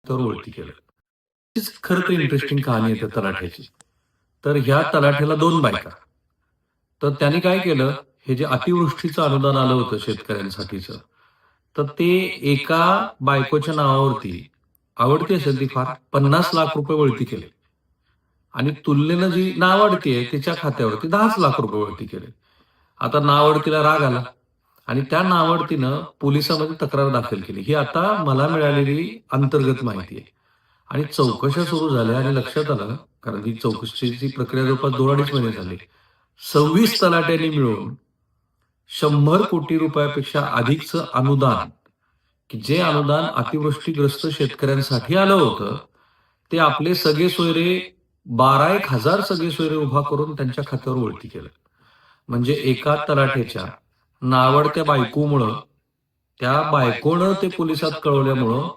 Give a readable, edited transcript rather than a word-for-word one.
तर वळती केलं. हीच खरं तर इंटरेस्टिंग कहाणी आहे त्या तलाठ्याची. तर ह्या तलाठ्याला 2 बायका. तर त्याने काय केलं, हे जे अतिवृष्टीचं अनुदान आलं होतं शेतकऱ्यांसाठीचं, तर ते एका बायकोच्या नावावरती, आवडती असेल ती फार, ₹50,00,000 वळती केले. आणि तुलनेनं जी नावडती आहे तिच्या खात्यावरती ₹10,00,000 वळती केले. आता नावडतीला राग आला आणि त्या नावडतीनं पोलिसामध्ये तक्रार दाखल केली. ही आता मला मिळालेली अंतर्गत माहिती आहे. आणि चौकशा सुरू झाल्या आणि लक्षात आलं, कारण ही चौकशीची प्रक्रिया जवळपास 2-2.5 महिने झाले. 26 तलाट्यांनी मिळून ₹100 कोटी अधिकचं अनुदान, की जे अनुदान अतिवृष्टीग्रस्त शेतकऱ्यांसाठी आलं होतं, ते आपले सगळे सोयरे 12,000 सगळे सोयरे उभा करून त्यांच्या खात्यावर वळती केलं. म्हणजे एका तलाठ्याच्या नावडत्या बायकोमुळं, त्या बायकोनं ते पोलिसात कळवल्यामुळं